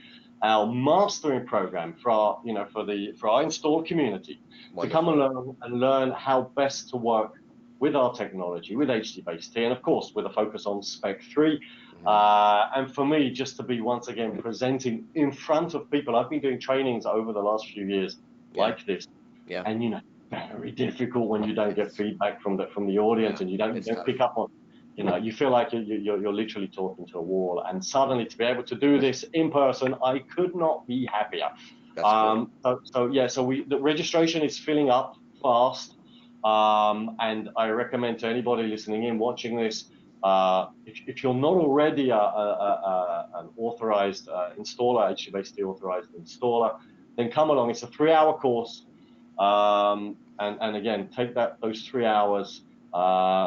our mastering program for our install community to come Wonderful. and learn how best to work with our technology, with HDBaseT, and of course with a focus on Spec 3. Hmm. And for me, just to be once again presenting in front of people, I've been doing trainings over the last few years Yeah. like this, Yeah. and very difficult when you don't get It's feedback from the audience, yeah. and you It's don't tough. pick up on, you feel like you're literally talking to a wall. And suddenly to be able to do this in person, I could not be happier. That's cool. The registration is filling up fast. And I recommend to anybody listening in, watching this, if you're not already an authorized installer, HDBaseT authorized installer, then come along. It's a 3-hour course. And again, take those 3 hours.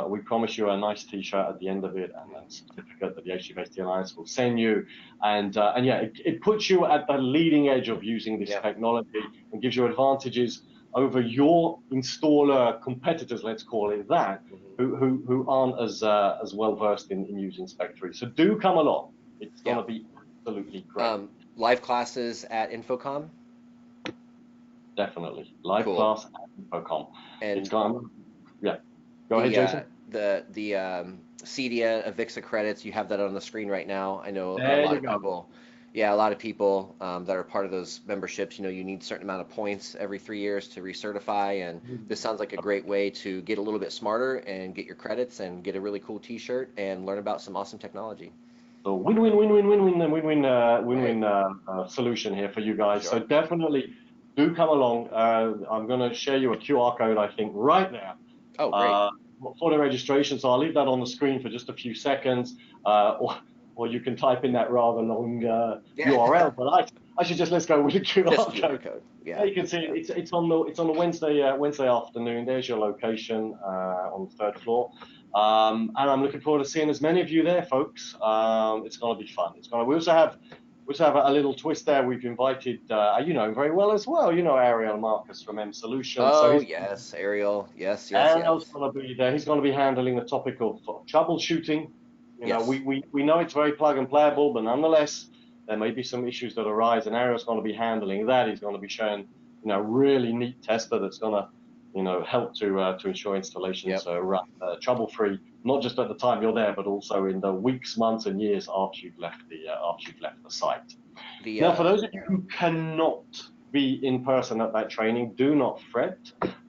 We promise you a nice T-shirt at the end of it, and a certificate that the HDBaseT Alliance will send you. And yeah, it puts you at the leading edge of using this Yeah. technology and gives you advantages over your installer competitors, let's call it that, Hmm. who aren't as well versed in using Spec 3. So do come along. It's going Yeah. to be absolutely great. Live classes at InfoComm. Definitely. Live Cool. class at InfoComm. It's And going, yeah. Go ahead, the Jason. CEDIA Avixa credits, you have that on the screen right now. I know a There lot you of go. people, yeah, a lot of people that are part of those memberships, you need a certain amount of points every 3 years to recertify, and this sounds like a great way to get a little bit smarter and get your credits and get a really cool T-shirt and learn about some awesome technology. So Right. win-win solution here for you guys. So Sure. definitely do come along. I'm going to share you a QR code, I think, right now Oh, great. uh, for the registration. So I'll leave that on the screen for just a few seconds, or you can type in that rather long Yeah. URL. But I should let's go with the Just QR QR code. code. Yeah, Yeah. you can see Yeah. it's on the Wednesday afternoon. There's your location on the third floor. And I'm looking forward to seeing as many of you there, folks. It's going to be fun. We also have a little twist there. We've invited, you know him very well as well. Ariel Marcus from M Solutions. So Oh, yes, Ariel. Yes, yes, Ariel's yes. going to be there. He's going to be handling the topic of troubleshooting. Yes. We know it's very plug and playable, but nonetheless, there may be some issues that arise, and Ariel's going to be handling that. He's going to be showing, really neat tester that's going to, help to ensure installations Yep. run trouble-free, not just at the time you're there, but also in the weeks, months, and years after you've left the site. The Now, for those of you who cannot be in person at that training, do not fret,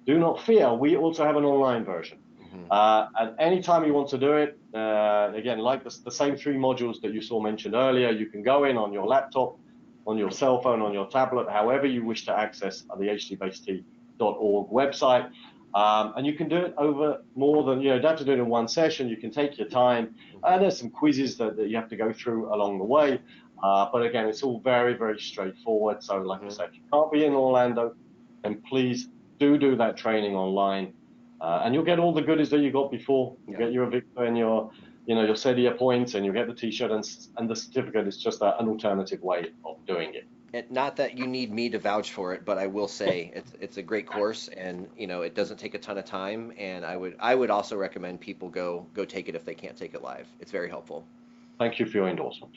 do not fear. We also have an online version. mhm. At any time you want to do it, again, like the same 3 modules that you saw mentioned earlier, you can go in on your laptop, on your cell phone, on your tablet, however you wish to access the hdbasett.org website. And you can do it over more than, you don't have to do it in one session. You can take your time. There's some quizzes that you have to go through along the way. But again, it's all very, very straightforward. So like I Mhm. said, if you can't be in Orlando, then please do that training online, and you'll get all the goodies that you got before. You get your AVPro and your CEDIA points, and you get the T-shirt and the certificate. Is just an alternative way of doing it. Not that you need me to vouch for it, but I will say it's a great course, and it doesn't take a ton of time, and I would also recommend people go take it if they can't take it live. It's very helpful. Thank you for your endorsement.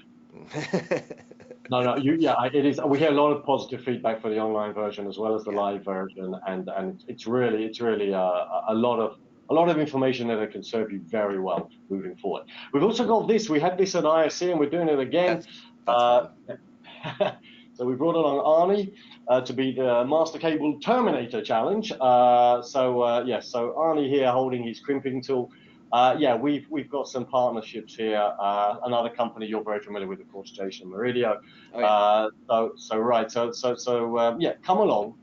No, it is. We hear a lot of positive feedback for the online version as well as the live version, and it's really a lot of information that can serve you very well moving forward. We've also got this. We had this at ISC, and we're doing it again. That's So we brought along Arnie to be the Master Cable Terminator Challenge. So Arnie here holding his crimping tool. We've got some partnerships here. Another company you're very familiar with, of course, Jason Meridio. Come along.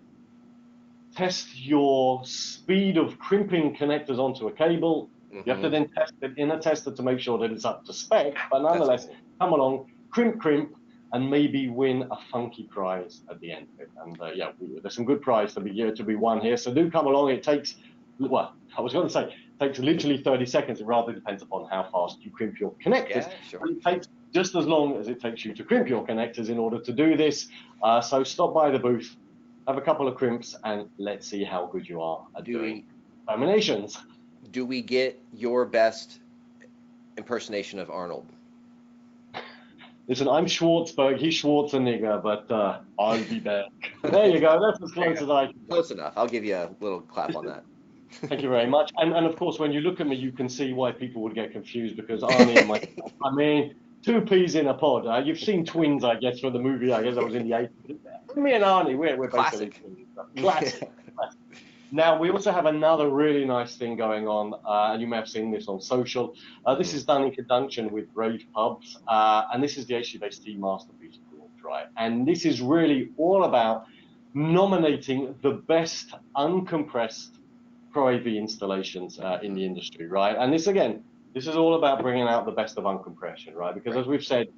Test your speed of crimping connectors onto a cable. You have to then test it in a tester to make sure that it's up to spec. But nonetheless, come along, crimp, and maybe win a funky prize at the end of it. And there's some good prize to be won here. So do come along. It takes, takes literally 30 seconds. It rather depends upon how fast you crimp your connectors. Yeah, sure. It takes just as long as it takes you to crimp your connectors in order to do this. So stop by the booth, have a couple of crimps, and let's see how good you are at doing terminations. Do we get your best impersonation of Arnold? Listen, I'm Schwartzberg, he's Schwarzenegger, but I'll be back. There you go, that's as close as I can. Close enough. I'll give you a little clap on that. Thank you very much. And of course, when you look at me, you can see why people would get confused, because Arnie and myself, I mean, two peas in a pod. You've seen Twins, I guess, from the movie. I guess I was in the 80s. Me and Arnie, we're basically classic. Now, we also have another really nice thing going on, and you may have seen this on social. This is done in conjunction with Rave Pubs, and this is the HDBaseT Masterpiece Award, right? And this is really all about nominating the best uncompressed Pro AV installations in the industry, right? And this is all about bringing out the best of uncompression, right? Because as we've said,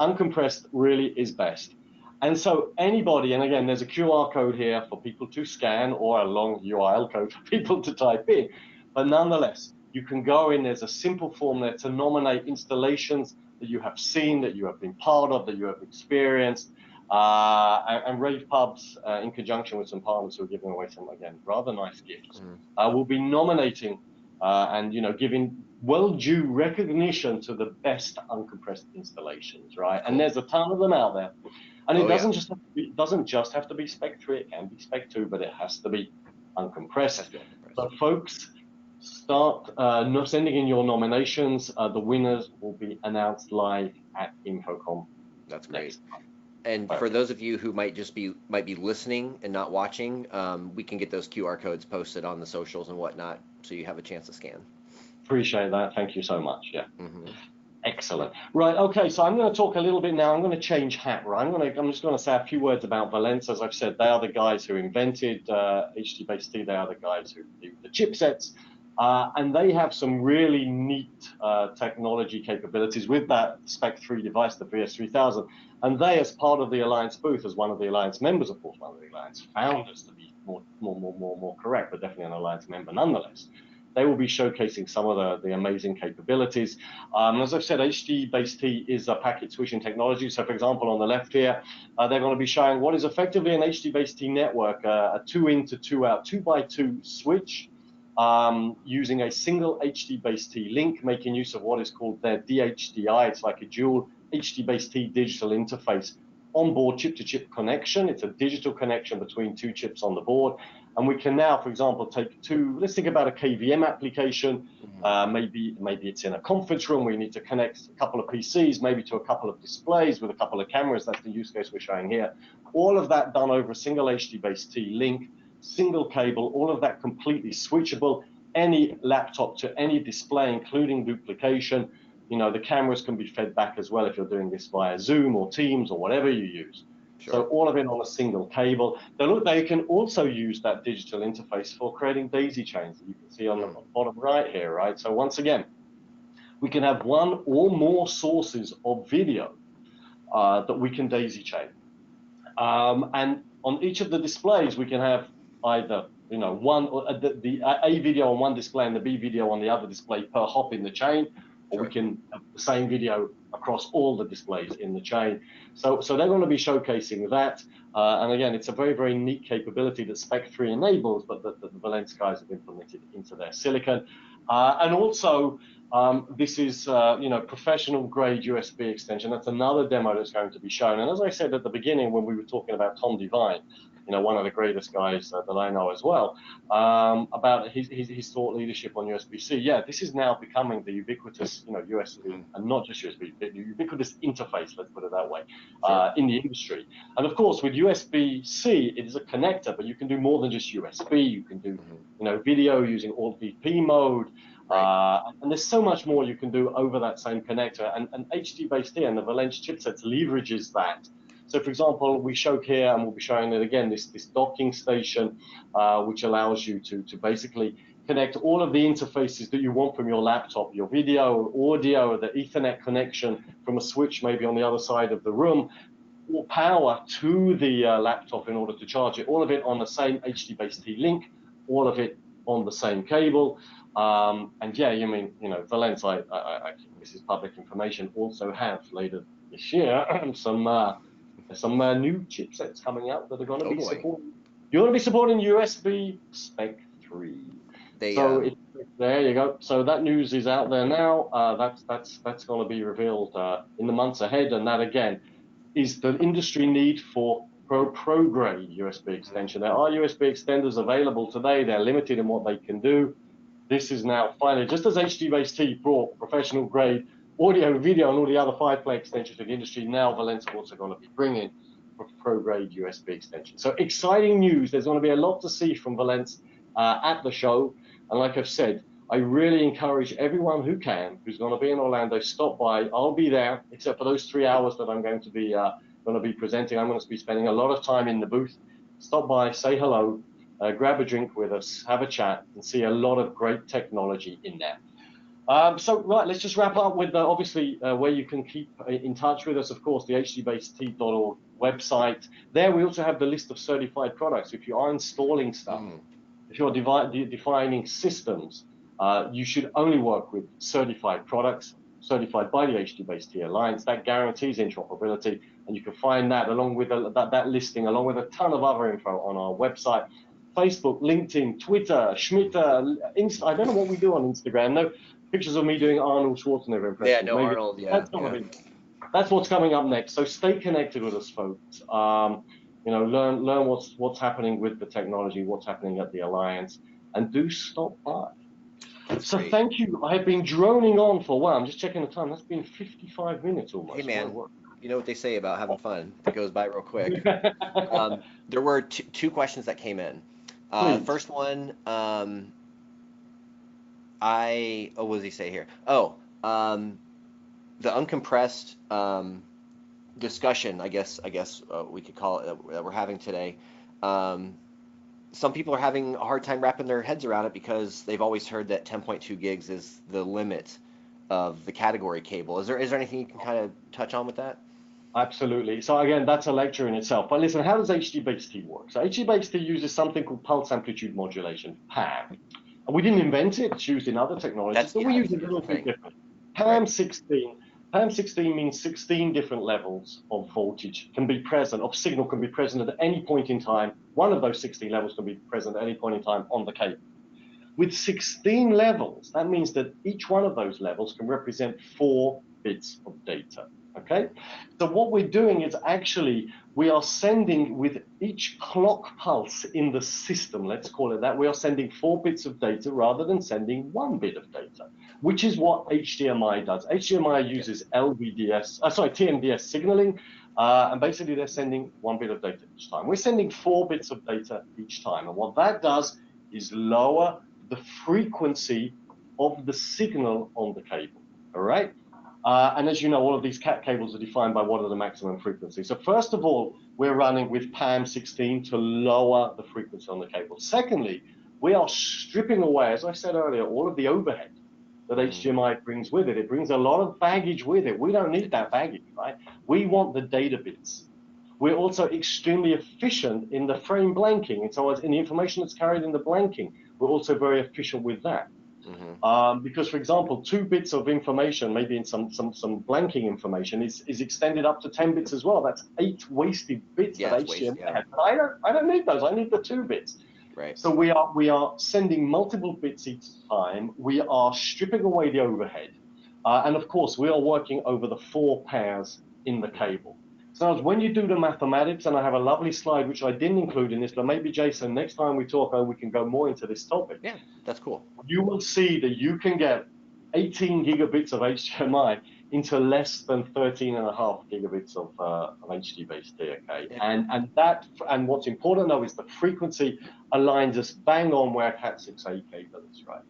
uncompressed really is best. And so anybody, and again, there's a QR code here for people to scan or a long URL code for people to type in. But nonetheless, you can go in, there's a simple form there to nominate installations that you have seen, that you have been part of, that you have experienced. And Rave Pubs, in conjunction with some partners who are giving away some, again, rather nice gifts, will be nominating and, giving well-due recognition to the best uncompressed installations, right? And there's a ton of them out there. And it doesn't just have to be Spec 3, it can be Spec 2, but it has to be uncompressed. So folks, start sending in your nominations. The winners will be announced live at InfoComm. That's great. And for those of you who might be listening and not watching, we can get those QR codes posted on the socials and whatnot, so you have a chance to scan. Appreciate that. Thank you so much. Yeah. Excellent. Right. Okay. So I'm going to talk a little bit now. I'm going to change hat. Right. I'm just going to say a few words about Valence. As I've said, they are the guys who invented HDBaseT. They are the guys who do the chipsets, and they have some really neat technology capabilities with that Spec 3 device, the VS3000. And they, as part of the Alliance booth, as one of the Alliance members, of course, one of the Alliance founders, to be more correct, but definitely an Alliance member nonetheless. They will be showcasing some of the amazing capabilities. As I've said, HDBaseT is a packet switching technology. So, for example, on the left here, they're going to be showing what is effectively an HDBaseT network, a 2-in to 2-out, 2x2 switch, using a single HDBaseT link, making use of what is called their DHDI. It's like a dual HDBaseT digital interface onboard chip-to-chip connection. It's a digital connection between two chips on the board. And we can now, for example, take let's think about a KVM application. Maybe it's in a conference room where you need to connect a couple of PCs, maybe to a couple of displays with a couple of cameras. That's the use case we're showing here. All of that done over a single HDBaseT link, single cable, all of that completely switchable, any laptop to any display, including duplication. The cameras can be fed back as well if you're doing this via Zoom or Teams or whatever you use. Sure. So all of it on a single cable. They can also use that digital interface for creating daisy chains that you can see on the bottom right here, right? So once again, we can have one or more sources of video that we can daisy chain. And on each of the displays, we can have either you know, the A video on one display and the B video on the other display per hop in the chain, or we can have the same video across all the displays in the chain. So they're going to be showcasing that. And again, it's a very, very neat capability that Spec 3 enables, but that the Valence guys have implemented into their silicon. And also, this is, you know, professional grade USB extension. That's another demo that's going to be shown. And as I said at the beginning, when we were talking about Tom Devine, you know, one of the greatest guys that I know as well, about his thought leadership on USB-C. Yeah, this is now becoming the ubiquitous, you know, USB, and not just USB, the ubiquitous interface, let's put it that way, in the industry. And of course, with USB-C, it is a connector, but you can do more than just USB. You can do, you know, video using Alt-VP mode. And there's so much more you can do over that same connector. And HDBaseT and the Valence chipsets leverages that. So, for example, we show here, and we'll be showing it again, this docking station, which allows you to basically connect all of the interfaces that you want from your laptop, your video, audio, the Ethernet connection from a switch maybe on the other side of the room, or power to the laptop in order to charge it, all of it on the same HDBaseT link, all of it on the same cable. And yeah, you know, Valence, I this is public information, also have later this year some new chipsets coming out that are going to be supporting. You're going to be supporting USB Spec 3. So there you go. So that news is out there now. That's going to be revealed in the months ahead, and that again is the industry need for pro grade USB extension. There are USB extenders available today. They're limited in what they can do. This is now finally, just as HDBaseT brought professional grade audio, video, and all the other 5-play extensions to the industry, now Valence are also going to be bringing pro-grade USB extension. So exciting news. There's going to be a lot to see from Valence at the show. And like I've said, I really encourage everyone who can, who's going to be in Orlando, stop by. I'll be there, except for those 3 hours that I'm going to be presenting. I'm going to be spending a lot of time in the booth. Stop by, say hello, grab a drink with us, have a chat, and see a lot of great technology in there. So, right, let's just wrap up with, obviously, where you can keep in touch with us, of course, the hdbaset.org website. There we also have the list of certified products. If you are installing stuff, if you're defining systems, you should only work with certified products, certified by the HDBaseT Alliance. That guarantees interoperability, and you can find that along with that listing, along with a ton of other info on our website. Facebook, LinkedIn, Twitter, Schmitter, I don't know what we do on Instagram. No pictures of me doing Arnold Schwarzenegger impressions. Yeah, no, maybe. Arnold, yeah. That's what's coming up next. So stay connected with us, folks. You know, learn what's happening with the technology, what's happening at the Alliance, and do stop by. So great. Thank you. I have been droning on for a while. I'm just checking the time. That's been 55 minutes almost. Hey, man. You know what they say about having fun. It goes by real quick. There were two questions that came in. First one, what does he say here? The uncompressed discussion, I guess we could call it, that we're having today. Some people are having a hard time wrapping their heads around it because they've always heard that 10.2 gigs is the limit of the category cable. Is there anything you can kind of touch on with that? Absolutely. So again, that's a lecture in itself. But listen, how does HDBaseT work? So HDBaseT uses something called pulse amplitude modulation, PAM. And we didn't invent it. It's used in other technologies. But we use it a little bit different. PAM16. PAM16 means 16 different levels of voltage can be present, of signal can be present at any point in time. One of those 16 levels can be present at any point in time on the cable. With 16 levels, that means that each one of those levels can represent 4 bits of data. Okay, so what we're doing is actually we are sending with each clock pulse in the system, let's call it that, we are sending 4 bits of data rather than sending 1 bit of data, which is what HDMI does. HDMI uses TMDS signaling, and basically they're sending 1 bit of data each time. We're sending 4 bits of data each time, and what that does is lower the frequency of the signal on the cable. All right. And as you know, all of these cat cables are defined by what are the maximum frequencies. So first of all, we're running with PAM16 to lower the frequency on the cable. Secondly, we are stripping away, as I said earlier, all of the overhead that HDMI brings with it. It brings a lot of baggage with it. We don't need that baggage, right? We want the data bits. We're also extremely efficient in the frame blanking. In other words, in the information that's carried in the blanking, we're also very efficient with that. Because, for example, 2 bits of information, maybe in some blanking information, is extended up to 10 bits as well. That's 8 wasted bits that HDMI has. But I don't need those. I need the 2 bits. Right. So we are sending multiple bits each time. We are stripping away the overhead, and of course, we are working over the 4 pairs in the cable. So when you do the mathematics, and I have a lovely slide which I didn't include in this, but maybe Jason, next time we talk, we can go more into this topic. Yeah, that's cool. You will see that you can get 18 gigabits of HDMI into less than 13.5 gigabits of HDBaseT. Okay, yeah. and what's important though is the frequency aligns us bang on where Cat6a cable is, right?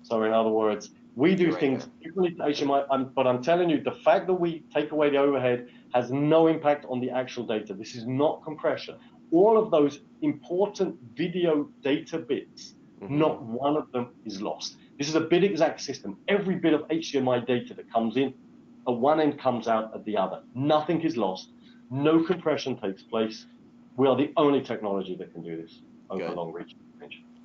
So in other words, we do things differently to HDMI, but I'm telling you, the fact that we take away the overhead has no impact on the actual data. This is not compression. All of those important video data bits, not one of them is lost. This is a bit exact system. Every bit of HDMI data that comes in at one end comes out at the other. Nothing is lost. No compression takes place. We are the only technology that can do this over long reach.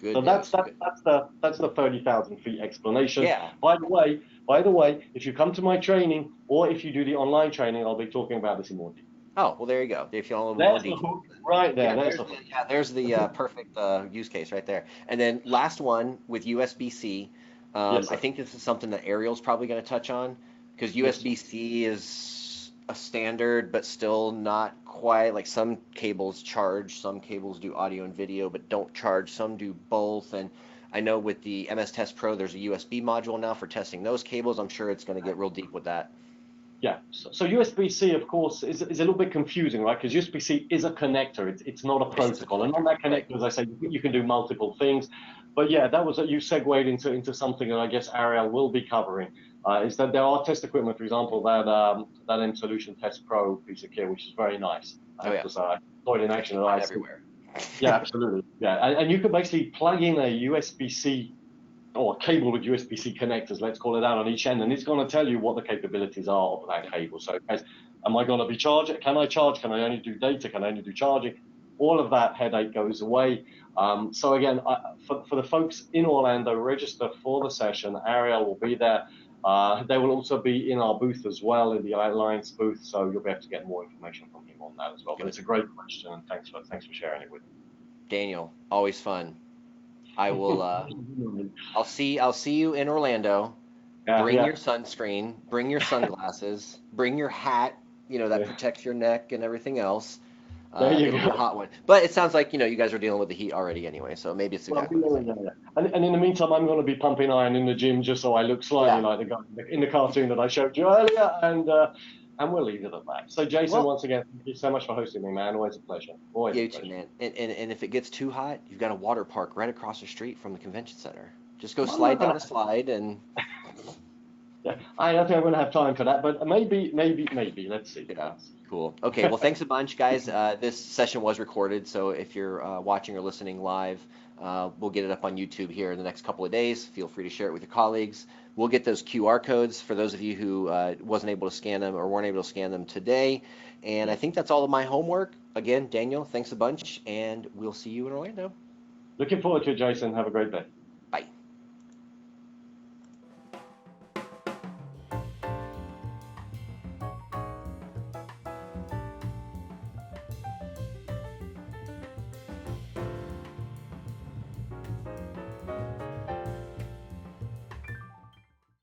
Good. So that's the 30,000 feet explanation. Yeah. By the way, if you come to my training or if you do the online training, I'll be talking about this in more detail. Oh, well, there you go. If you want a little more detail. Right there. There's the perfect use case right there. And then last one with USB-C. Yes, I think this is something that Ariel's probably going to touch on, because USB-C is a standard, but still not quite. Like, some cables charge, some cables do audio and video, but don't charge. Some do both. And I know with the MS Test Pro, there's a USB module now for testing those cables. I'm sure it's going to get real deep with that. Yeah, so USB-C, of course, is a little bit confusing, right? Because USB-C is a connector. It's not a protocol. And on that connector, as I say, you can do multiple things. But yeah, that was you segued into something that I guess Ariel will be covering. Is that there are test equipment, for example, that M Solution Test Pro piece of kit, which is very nice. I saw it in action. Everywhere. Yeah, absolutely. Yeah, and you can basically plug in a USB-C or a cable with USB-C connectors, let's call it that, on each end, and it's going to tell you what the capabilities are of that cable. So, am I going to be charging? Can I charge? Can I only do data? Can I only do charging? All of that headache goes away. So again, for the folks in Orlando, register for the session. Ariel will be there. They will also be in our booth as well, in the Alliance booth, so you'll be able to get more information from him on that as well. But it's a great question, and thanks for sharing it with me. Daniel, always fun. I will. I'll see you in Orlando. Bring your sunscreen. Bring your sunglasses. Bring your hat. That protects your neck and everything else. It'll be a hot one. But it sounds like you guys are dealing with the heat already anyway, so maybe it's exactly the same. And in the meantime, I'm going to be pumping iron in the gym just so I look slightly like the guy in the cartoon that I showed you earlier, and we'll leave it at that. So Jason, once again, thank you so much for hosting me, man. Always a pleasure. You too, man. And if it gets too hot, you've got a water park right across the street from the convention center. Just go slide down a slide and. Yeah, I don't think I'm going to have time for that, but maybe. Let's see. Yeah, cool. Okay, well, thanks a bunch, guys. This session was recorded, so if you're watching or listening live, we'll get it up on YouTube here in the next couple of days. Feel free to share it with your colleagues. We'll get those QR codes for those of you who wasn't able to scan them or weren't able to scan them today. And I think that's all of my homework. Again, Daniel, thanks a bunch, and we'll see you in Orlando. Looking forward to it, Jason. Have a great day.